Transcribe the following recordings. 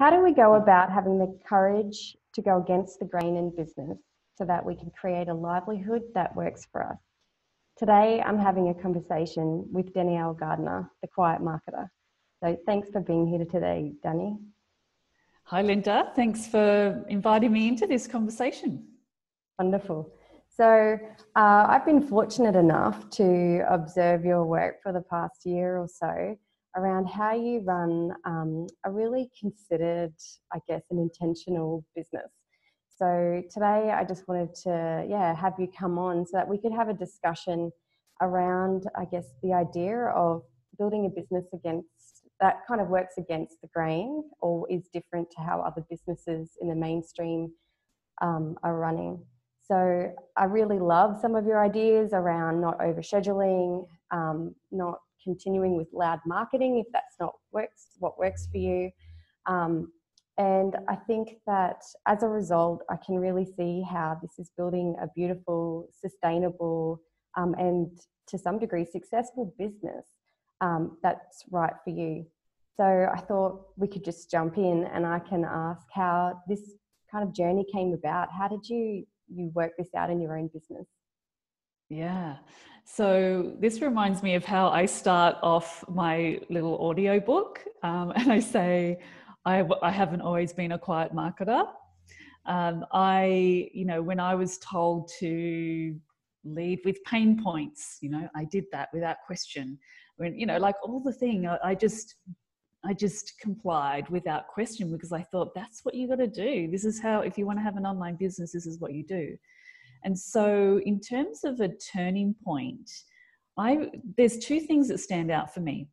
How do we go about having the courage to go against the grain in business so that we can create a livelihood that works for us? Today, I'm having a conversation with Danielle Gardner, the quiet marketer. So thanks for being here today, Danny. Hi, Lynda. Thanks for inviting me into this conversation. Wonderful. So I've been fortunate enough to observe your work for the past year or so around how you run a really considered, I guess, an intentional business. So today I just wanted to, have you come on so that we could have a discussion around, I guess, the idea of building a business that kind of works against the grain or is different to how other businesses in the mainstream are running. So I really love some of your ideas around not overscheduling, not continuing with loud marketing if that's not what works for you. And I think that as a result, I can really see how this is building a beautiful, sustainable, and to some degree successful business that's right for you. So I thought we could just jump in and I can ask how this kind of journey came about. How did you work this out in your own business? Yeah. So this reminds me of how I start off my little audio book. And I say, I haven't always been a quiet marketer. When I was told to lead with pain points, I did that without question. When, like all the thing, I just complied without question because I thought that's what you got to do. This is how, if you want to have an online business, this is what you do. And so in terms of a turning point, there's two things that stand out for me.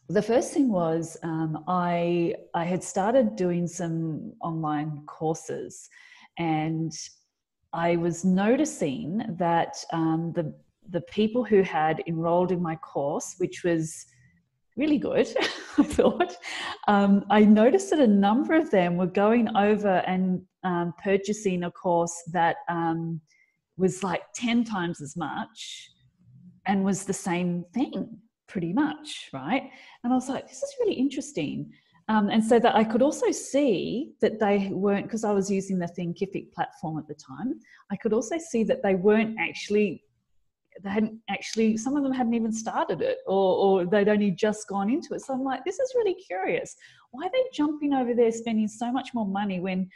The first thing was I had started doing some online courses, and I was noticing that the people who had enrolled in my course, which was really good, I thought, I noticed that a number of them were going over and purchasing a course that was like 10 times as much and was the same thing pretty much, right? And I was like, this is really interesting. And so that I could also see that they weren't, because I was using the Thinkific platform at the time, I could also see that they hadn't actually, some of them hadn't even started it or they'd only just gone into it. So I'm like, this is really curious. Why are they jumping over there spending so much more money when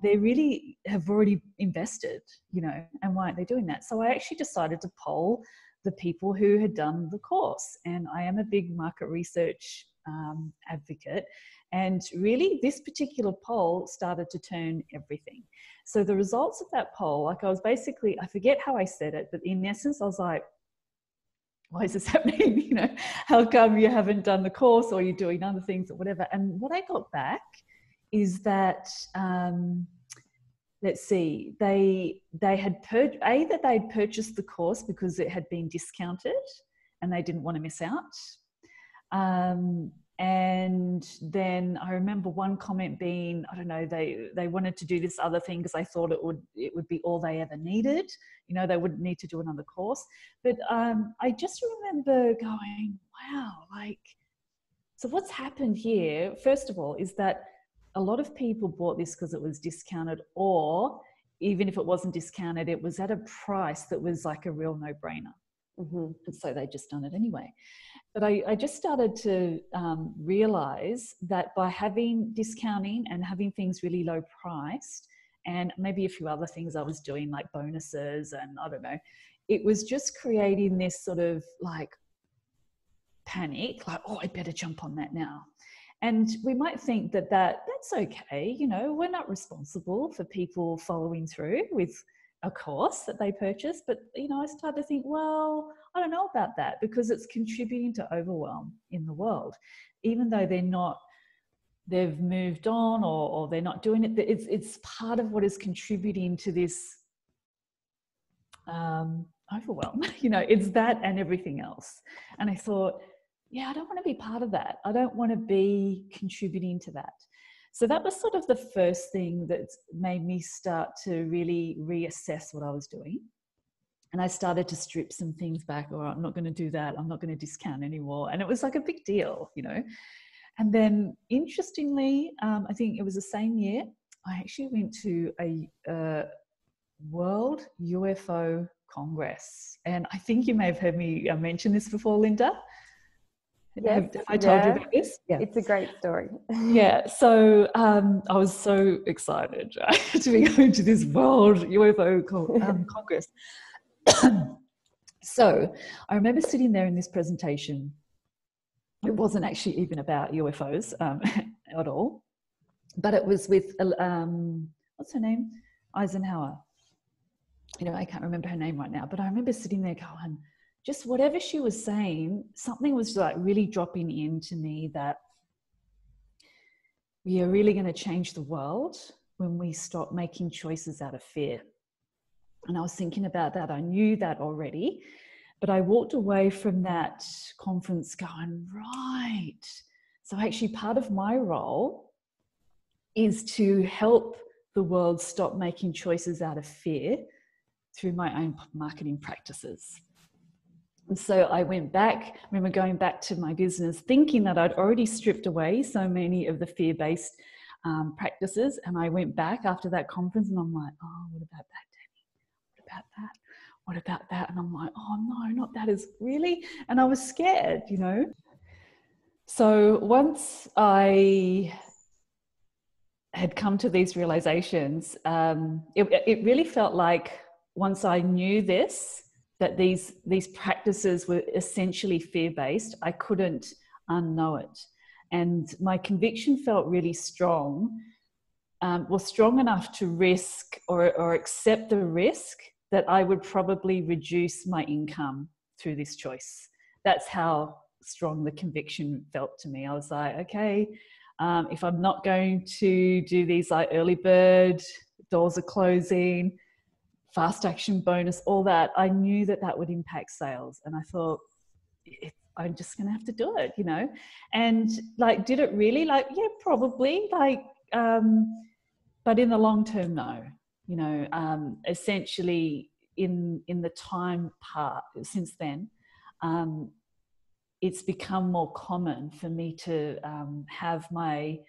they really have already invested, and why aren't they doing that? So I actually decided to poll the people who had done the course. And I am a big market research advocate. And really this particular poll started to turn everything. So the results of that poll, like I forget how I said it, but in essence, I was like, why is this happening? How come you haven't done the course or you're doing other things or whatever? And what I got back is that, let's see, they'd purchased the course because it had been discounted and they didn't want to miss out. And then I remember one comment being, I don't know, they wanted to do this other thing because I thought it would be all they ever needed. They wouldn't need to do another course. But I just remember going, wow, so what's happened here, first of all, is that a lot of people bought this because it was discounted, or even if it wasn't discounted, it was at a price that was like a real no-brainer. Mm-hmm. And so they just done it anyway. But I just started to realize that by having discounting and having things really low priced, and maybe a few other things I was doing like bonuses and I don't know, it was just creating this sort of like panic, like, oh, I better jump on that now. And we might think that that's okay. We're not responsible for people following through with a course that they purchase. But, I started to think, well, I don't know about that because it's contributing to overwhelm in the world, even though they've moved on or they're not doing it. It's part of what is contributing to this overwhelm. It's that and everything else. And I thought, yeah, I don't want to be part of that. I don't want to be contributing to that. So that was sort of the first thing that made me start to really reassess what I was doing. And I started to strip some things back, or I'm not going to do that. I'm not going to discount anymore. And it was like a big deal, And then interestingly, I think it was the same year, I actually went to a World UFO Congress. And I think you may have heard me mention this before, Lynda. Yes, Have I told you about this? Yeah. It's a great story. Yeah, so I was so excited, right, to be going to this World UFO Congress. So I remember sitting there in this presentation. It wasn't actually even about UFOs at all, but it was with, what's her name? Eisenhower. You know, I can't remember her name right now, but I remember sitting there going, just whatever she was saying, something was like really dropping into me that we are really going to change the world when we stop making choices out of fear. And I was thinking about that. I knew that already, but I walked away from that conference going, right. So actually part of my role is to help the world stop making choices out of fear through my own marketing practices. And so I went back, I remember going back to my business thinking that I'd already stripped away so many of the fear-based practices. And I went back after that conference and I'm like, oh, what about that, Danny? What about that? What about that? And I'm like, oh no, not that, is really? And I was scared, you know? So once I had come to these realizations, it really felt like once I knew this, that these practices were essentially fear-based, I couldn't unknow it. And my conviction felt really strong, was strong enough to risk or accept the risk that I would probably reduce my income through this choice. That's how strong the conviction felt to me. I was like, okay, if I'm not going to do these like early bird, doors are closing, fast action bonus, all that, I knew that that would impact sales. And I thought, I'm just going to have to do it, you know? And like, did it really? Like, yeah, probably, like, but in the long term, no, you know, essentially in the time part since then, it's become more common for me to have my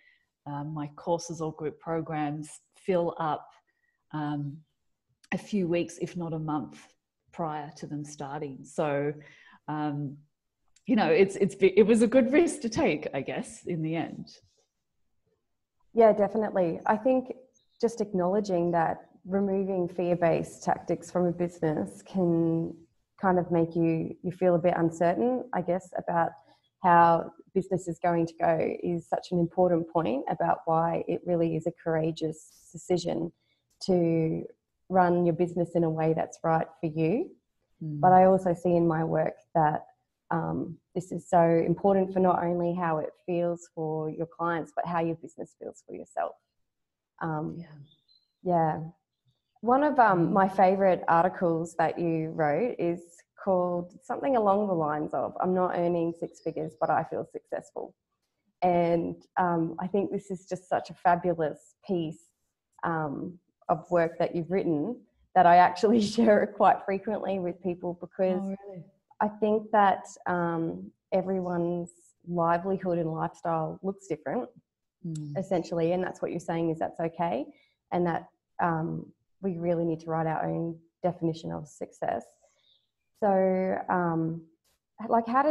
courses or group programs fill up a few weeks, if not a month, prior to them starting. So, you know, it was a good risk to take, I guess, in the end. Yeah, definitely. I think just acknowledging that removing fear-based tactics from a business can kind of make you feel a bit uncertain, I guess, about how business is going to go is such an important point about why it really is a courageous decision to run your business in a way that's right for you. But I also see in my work that this is so important for not only how it feels for your clients, but how your business feels for yourself. Yeah. One of my favorite articles that you wrote is called something along the lines of, I'm not earning six figures, but I feel successful. And I think this is just such a fabulous piece of work that you've written that I actually share it quite frequently with people because I think that everyone's livelihood and lifestyle looks different, essentially. And that's what you're saying is that's okay. And that we really need to write our own definition of success. So like how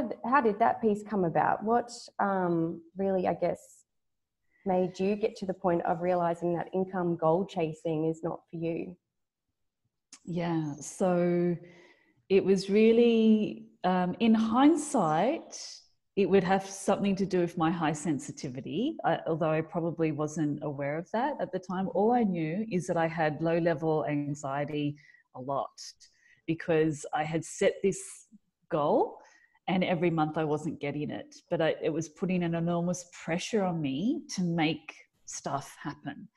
did that piece come about? What really, I guess, made you get to the point of realizing that income goal chasing is not for you? Yeah, so it was really, in hindsight, it would have something to do with my high sensitivity, although I probably wasn't aware of that at the time. All I knew is that I had low-level anxiety a lot because I had set this goal and every month I wasn't getting it. But it was putting an enormous pressure on me to make stuff happen.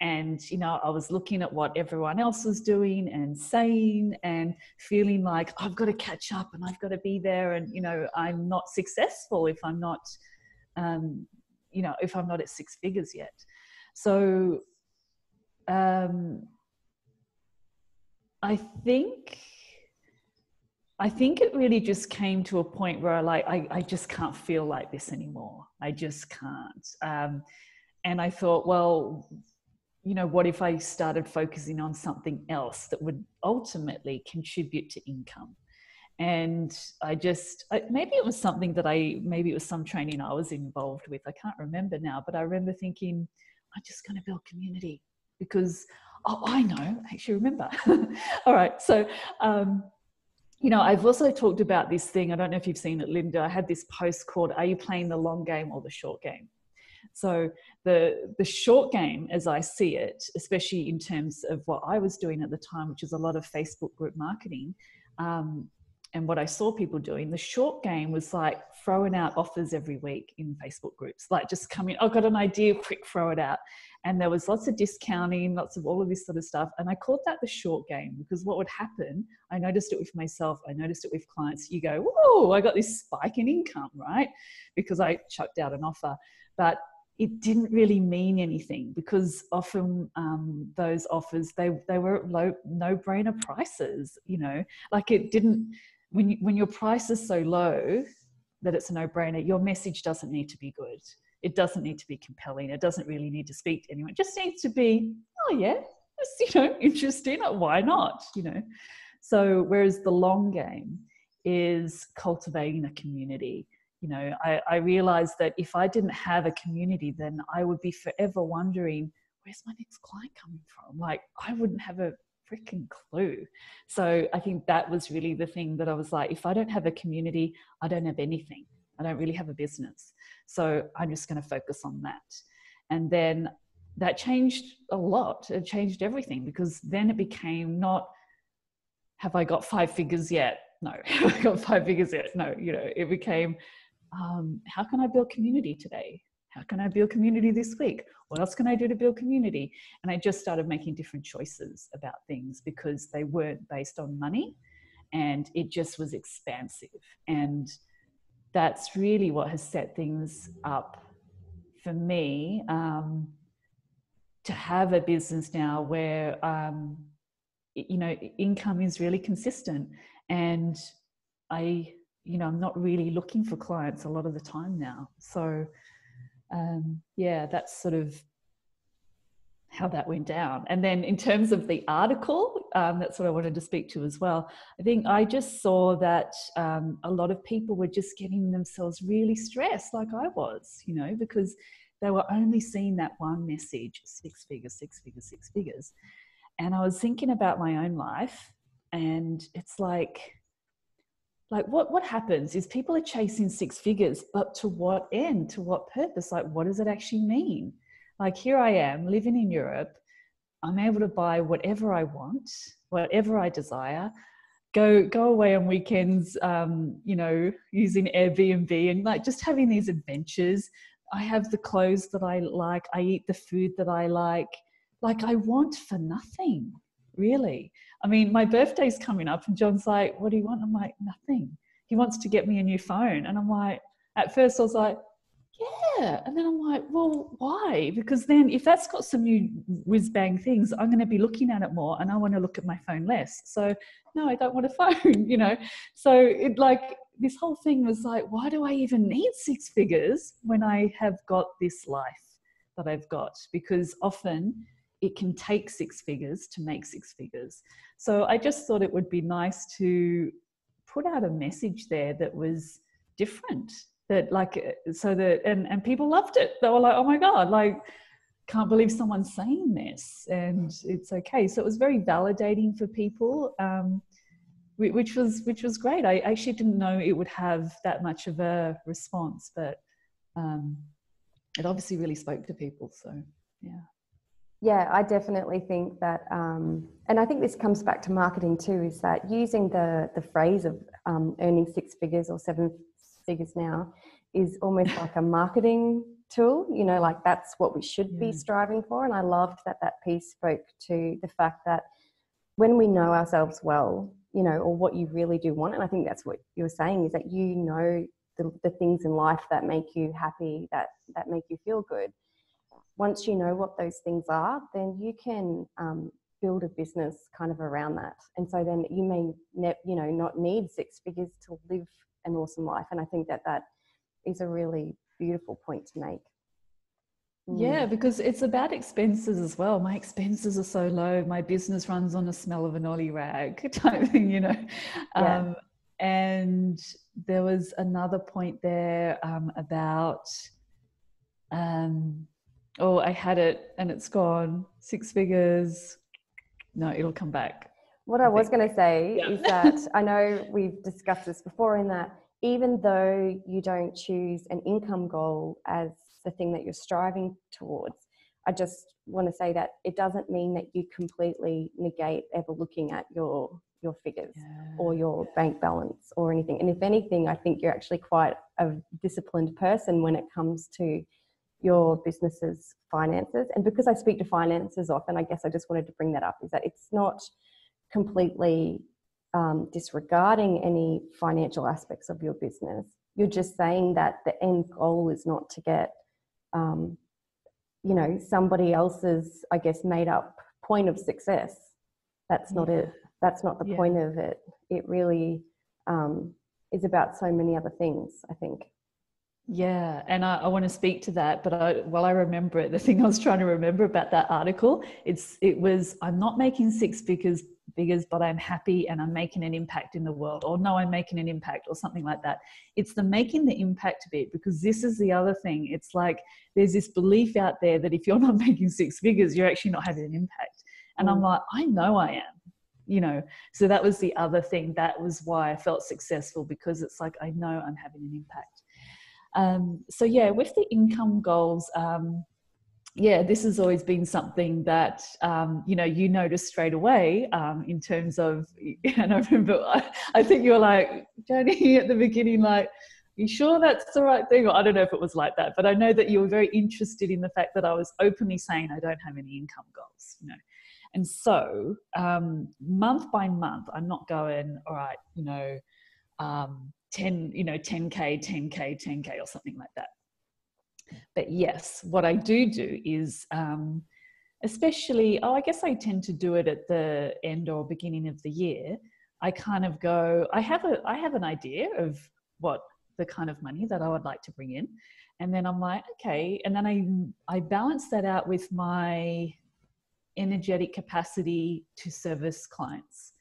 And, you know, I was looking at what everyone else was doing and saying and feeling like I've got to catch up and I've got to be there. And, you know, I'm not successful if I'm not, you know, if I'm not at six figures yet. So I think I think it really just came to a point where I just can't feel like this anymore. I just can't. And I thought, well, you know, what if I started focusing on something else that would ultimately contribute to income? And maybe it was something that maybe it was some training I was involved with. I can't remember now, but I remember thinking, I'm just going to build community because, oh, I know, I actually remember. All right. So, you know, I've also talked about this thing. I don't know if you've seen it, Lynda. I had this post called, Are You Playing the Long Game or the Short Game? So the short game, as I see it, especially in terms of what I was doing at the time, which is a lot of Facebook group marketing, and what I saw people doing, the short game was like throwing out offers every week in Facebook groups, like just coming, I've got an idea, quick, throw it out. And there was lots of discounting, lots of all of this sort of stuff. And I called that the short game because what would happen, I noticed it with myself, I noticed it with clients, you go, whoa, I got this spike in income, right? Because I chucked out an offer. But it didn't really mean anything because often those offers, they were low, no-brainer prices, you know, like it didn't, when your price is so low that it's a no-brainer, your message doesn't need to be good. It doesn't need to be compelling. It doesn't really need to speak to anyone. It just needs to be, oh yeah, it's, you know, interesting. Why not, you know? So whereas the long game is cultivating a community. You know, I realized that if I didn't have a community, then I would be forever wondering, where's my next client coming from? Like, I wouldn't have a freaking clue. So I think that was really the thing that I was like, if I don't have a community, I don't have anything. I don't really have a business. So I'm just going to focus on that. And then that changed a lot. It changed everything because then it became not, have I got 5 figures yet? No. Have I got 5 figures yet? No. You know, it became, how can I build community today? How can I build community this week? What else can I do to build community? And I just started making different choices about things because they weren't based on money and it just was expansive. And that's really what has set things up for me to have a business now where, you know, income is really consistent and I'm not really looking for clients a lot of the time now. So, yeah, that's sort of how that went down. And then in terms of the article, that's what I wanted to speak to as well. I think I just saw that a lot of people were just getting themselves really stressed like I was, you know, because they were only seeing that one message, 6 figures, 6 figures, 6 figures. And I was thinking about my own life and it's like what happens is people are chasing 6 figures, but to what end, to what purpose? Like, what does it actually mean? Like, here I am living in Europe. I'm able to buy whatever I want, whatever I desire, go away on weekends, you know, using Airbnb and like just having these adventures. I have the clothes that I like. I eat the food that I like. Like, I want for nothing, really. I mean, my birthday's coming up and John's like, what do you want? I'm like, nothing. He wants to get me a new phone. And I'm like, at first I was like, yeah. And then I'm like, well, why? Because then if that's got some new whiz bang things, I'm going to be looking at it more and I want to look at my phone less. So no, I don't want a phone, you know? So it like, this whole thing was like, why do I even need 6 figures when I have got this life that I've got? Because often it can take 6 figures to make 6 figures. So I just thought it would be nice to put out a message there that was different, that like, so that, and people loved it. They were like, oh my God, like, can't believe someone's saying this and it's okay. So it was very validating for people, which was great. I actually didn't know it would have that much of a response, but it obviously really spoke to people. So yeah. Yeah, I definitely think that, and I think this comes back to marketing too, is that using the phrase of earning 6 figures or 7 figures now is almost like a marketing tool, you know, like that's what we should be striving for. And I loved that piece spoke to the fact that when we know ourselves well, you know, or what you really do want, and I think that's what you were saying, is that you know the things in life that make you happy, that make you feel good. Once you know what those things are, then you can build a business kind of around that. And so then you may, not need six figures to live an awesome life. And I think that is a really beautiful point to make. Yeah, because it's about expenses as well. My expenses are so low. My business runs on the smell of an ollie rag type thing, Yeah. And there was another point there about, I had it and it's gone. Six figures. No, it'll come back. What I was going to say is that I know we've discussed this before, in that even though you don't choose an income goal as the thing that you're striving towards, I just want to say that it doesn't mean that you completely negate ever looking at your figures or your bank balance or anything. And if anything, I think you're actually quite a disciplined person when it comes to your business's finances. And because I speak to finances often, I guess I just wanted to bring that up, is that it's not completely disregarding any financial aspects of your business. You're just saying that the end goal is not to get, somebody else's, I guess, made up point of success. That's not it. That's not the point of it. It really is about so many other things, I think. Yeah, and I want to speak to that, but while I remember it, the thing I was trying to remember about that article, it was, I'm not making six figures, but I'm happy and I'm making an impact in the world, or no, I'm making an impact, or something like that. It's the making the impact bit, because this is the other thing. It's like there's this belief out there that if you're not making six figures, you're actually not having an impact. And I'm like, I know I am. So that was the other thing. That was why I felt successful, because it's like, I know I'm having an impact. With the income goals, this has always been something that, you notice straight away in terms of, and I remember, I think you were like, Jenny, at the beginning, like, you sure that's the right thing? Or I don't know if it was like that, but I know that you were very interested in the fact that I was openly saying I don't have any income goals, And so month by month, I'm not going, all right, 10K, 10K, 10K or something like that. But yes, what I do is, especially, I guess I tend to do it at the end or beginning of the year. I kind of go, I have an idea of what the kind of money that I would like to bring in. And then I'm like, okay. And then I balance that out with my energetic capacity to service clients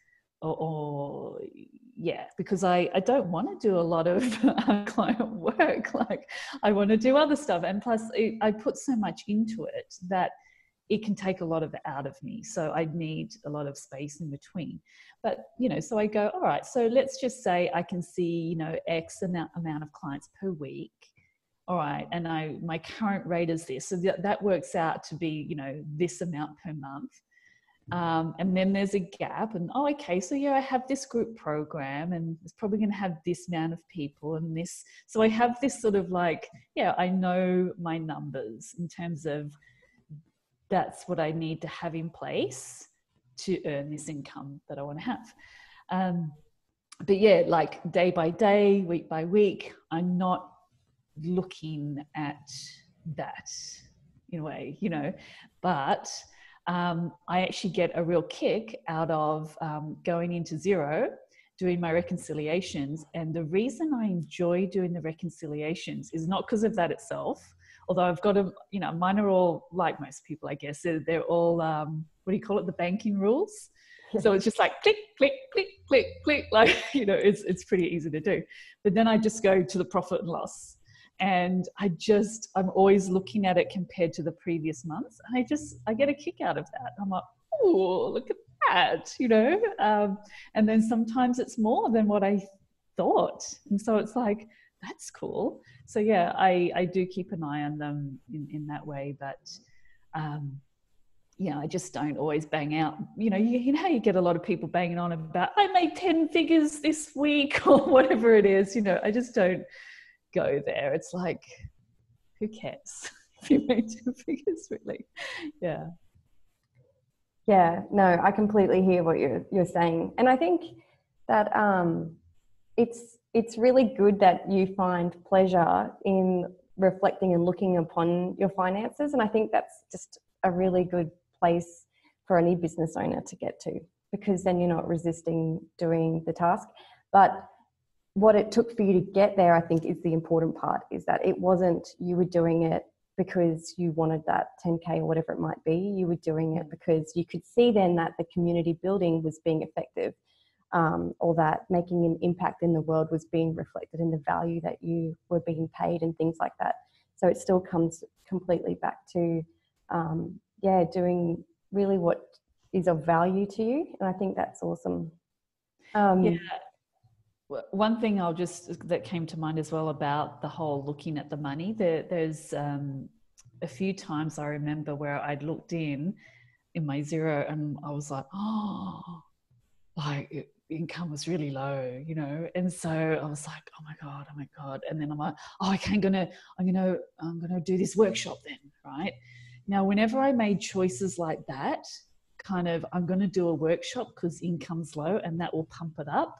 because I don't want to do a lot of client work. Like, I want to do other stuff. And plus I put so much into it that it can take a lot of it out of me. So I need a lot of space in between. But, so I go, all right, so let's just say I can see, X amount of clients per week. All right. And my current rate is this. So that works out to be, this amount per month. And then there's a gap, and I have this group program, and it's probably going to have this amount of people and this. So I have this sort of like, I know my numbers in terms of that's what I need to have in place to earn this income that I want to have. But like day by day, week by week, I'm not looking at that in a way, but I actually get a real kick out of going into Xero, doing my reconciliations. And the reason I enjoy doing the reconciliations is not because of that itself, although I've got mine are all, like most people, I guess, they're all, what do you call it? The banking rules. So it's just like click, click, click, click, click, like, it's pretty easy to do. But then I just go to the profit and loss. And I'm always looking at it compared to the previous months. And I get a kick out of that. I'm like, oh, look at that, and then sometimes it's more than what I thought. And so it's like, that's cool. So I do keep an eye on them in that way. But I just don't always bang out. You know how you get a lot of people banging on about, I made 10 figures this week or whatever it is. I just don't go there. It's like, who cares if you made 10 figures, really? No, I completely hear what you're saying, and I think that it's really good that you find pleasure in reflecting and looking upon your finances, and I think that's just a really good place for any business owner to get to, because then you're not resisting doing the task. But what it took for you to get there, I think, is the important part, is that it wasn't you were doing it because you wanted that 10K or whatever it might be. You were doing it because you could see then that the community building was being effective, or that making an impact in the world was being reflected in the value that you were being paid and things like that. So it still comes completely back to, doing really what is of value to you. And I think that's awesome. One thing that came to mind as well about the whole looking at the money, there's a few times I remember where I'd looked in my Xero and I was like, oh, like income was really low, you know? And so I was like, oh my God. And then I'm like, oh, I'm gonna do this workshop then, right? Now, whenever I made choices like that, kind of, I'm going to do a workshop because income's low and that will pump it up,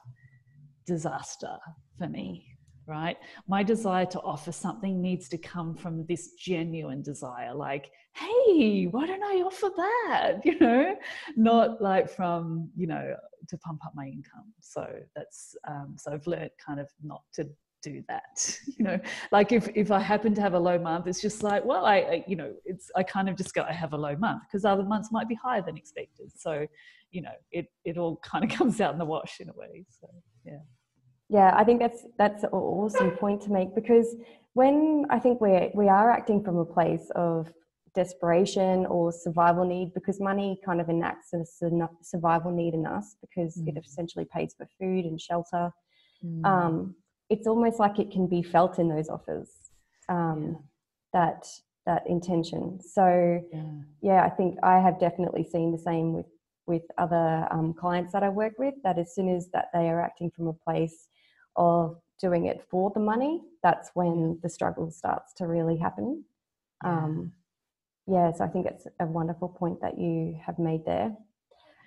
disaster for me, right? My desire to offer something needs to come from this genuine desire, like, hey, why don't I offer that? You know, not like from, you know, to pump up my income. So that's, so I've learned kind of not to do that, you know, like if I happen to have a low month, it's just like, well, I kind of just go, I have a low month, because other months might be higher than expected. So, you know, it all kind of comes out in the wash in a way. So, yeah. Yeah, I think that's an awesome point to make, because when I think we are acting from a place of desperation or survival need, because money kind of enacts a survival need in us, because it essentially pays for food and shelter. It's almost like it can be felt in those offers, that intention. So I think I have definitely seen the same with other clients that I work with, that as soon as that they are acting from a place of doing it for the money, that's when the struggle starts to really happen. So I think it's a wonderful point that you have made there.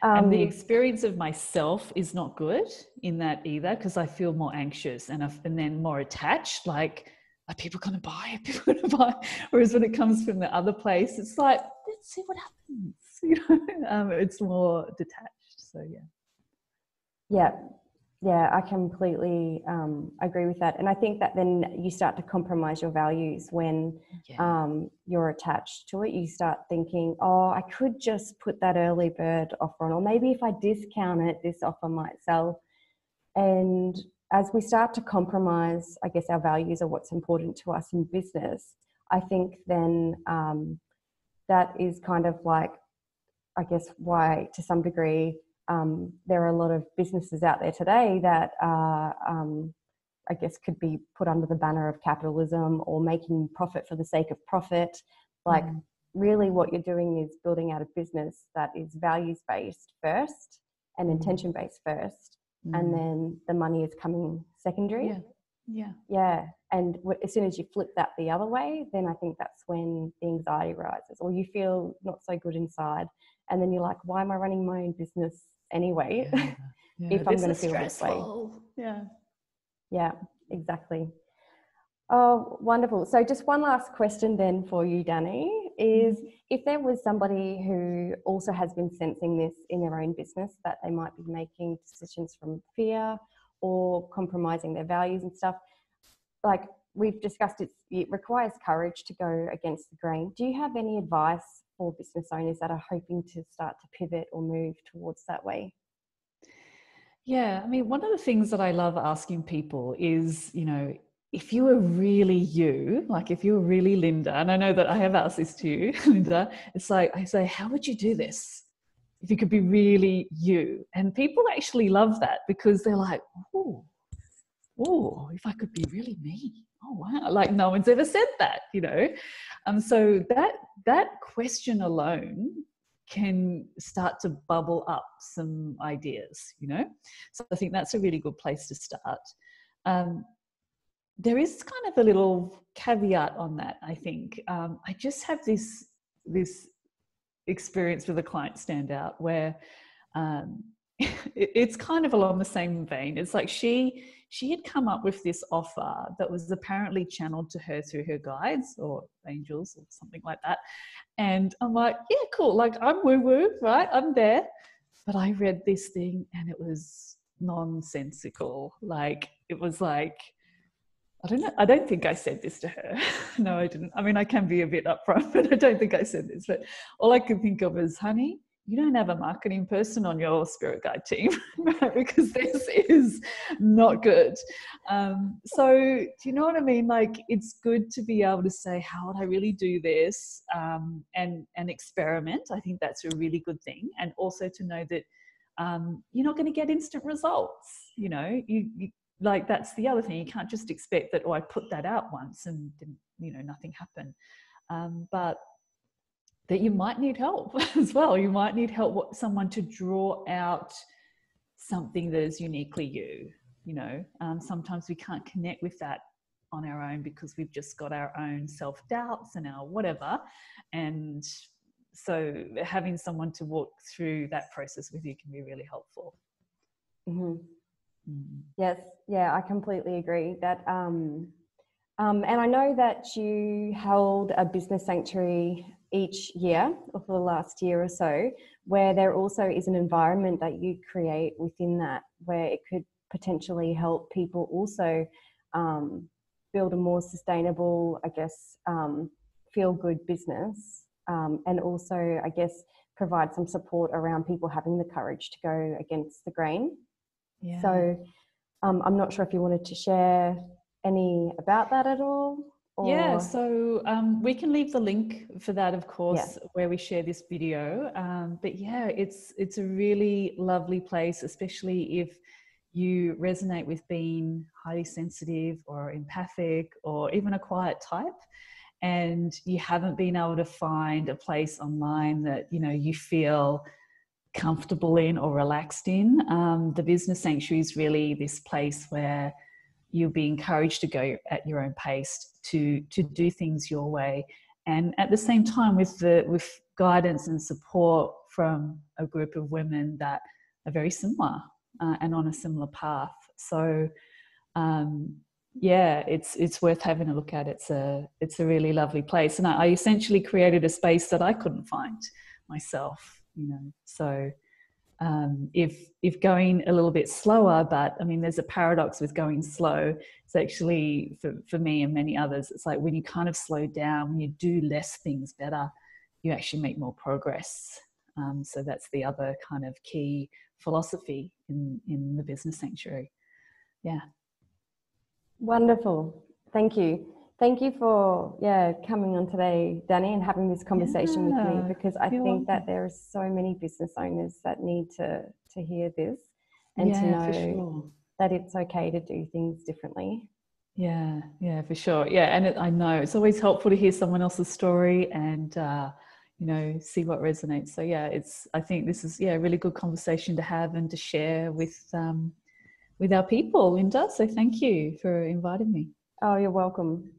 And the experience of myself is not good in that either, because I feel more anxious and then more attached, like, are people going to buy? Are people going to buy? Whereas when it comes from the other place, it's like, let's see what happens. You know, it's more detached. So yeah, I completely agree with that. And I think that then you start to compromise your values when you're attached to it. You start thinking, oh, I could just put that early bird offer on, or maybe if I discount it, this offer might sell. And as we start to compromise, I guess, our values or what's important to us in business, I think then that is kind of like, I guess, why to some degree there are a lot of businesses out there today that are, I guess, could be put under the banner of capitalism or making profit for the sake of profit. Like, really what you're doing is building out a business that is values-based first and intention-based first, and then the money is coming secondary. Yeah. And as soon as you flip that the other way, then I think that's when the anxiety rises, or you feel not so good inside. And then you're like, why am I running my own business anyway? If I'm going to feel this way. Yeah, exactly. Oh, wonderful. So just one last question then for you, Danny, is if there was somebody who also has been sensing this in their own business, that they might be making decisions from fear or compromising their values and stuff, like we've discussed, it requires courage to go against the grain. Do you have any advice for business owners that are hoping to start to pivot or move towards that way? Yeah, I mean, one of the things that I love asking people is, you know, if you were really you, like if you were really Lynda, and I know that I have asked this to you, Lynda, it's like, I say, how would you do this if you could be really you? And people actually love that, because they're like, oh, if I could be really me. Oh, wow. Like no one's ever said that, you know? So that question alone can start to bubble up some ideas, you know? So I think that's a really good place to start. There is kind of a little caveat on that, I think. I just have this experience with a client standout where it's kind of along the same vein. It's like she she had come up with this offer that was apparently channeled to her through her guides or angels or something like that. And I'm like, yeah, cool. Like, I'm woo-woo, right? I'm there. But I read this thing and it was nonsensical. Like, it was like, I don't know. I don't think I said this to her. No, I didn't. I mean, I can be a bit upfront, but I don't think I said this. But all I could think of is, honey, you don't have a marketing person on your spirit guide team, right? Because this is not good. So do you know what I mean? Like, it's good to be able to say, how would I really do this? And experiment. I think that's a really good thing. And also to know that you're not going to get instant results. You know, you like, that's the other thing. You can't just expect that, oh, I put that out once and didn't, you know, nothing happened. But that you might need help as well. You might need help, someone to draw out something that is uniquely you. You know, sometimes we can't connect with that on our own because we've just got our own self-doubts and our whatever. And so having someone to walk through that process with you can be really helpful. Mm-hmm. Yes, yeah, I completely agree that, and I know that you held a business sanctuary each year or for the last year or so, where there also is an environment that you create within that, where it could potentially help people also build a more sustainable, I guess, feel good business, and also, I guess, provide some support around people having the courage to go against the grain. Yeah. So I'm not sure if you wanted to share any about that at all. Or... Yeah, so we can leave the link for that, of course, yeah, where we share this video. But yeah, it's a really lovely place, especially if you resonate with being highly sensitive or empathic or even a quiet type, and you haven't been able to find a place online that, you know, you feel comfortable in or relaxed in. The business sanctuary is really this place where you'll be encouraged to go at your own pace, to do things your way, and at the same time with guidance and support from a group of women that are very similar and on a similar path. So yeah, it's worth having a look at. It's a really lovely place, and I essentially created a space that I couldn't find myself, you know. So if going a little bit slower, but I mean, there's a paradox with going slow. It's actually, for me and many others, it's like when you kind of slow down, when you do less things better, you actually make more progress. So that's the other kind of key philosophy in the business sanctuary. Yeah. Wonderful. Thank you. Thank you for coming on today, Danny, and having this conversation with me, because I think that there are so many business owners that need to hear this and to know that it's okay to do things differently. Yeah, for sure. Yeah, and I know it's always helpful to hear someone else's story and you know, see what resonates. So yeah, I think this is a really good conversation to have and to share with our people, Lynda. So thank you for inviting me. Oh, you're welcome.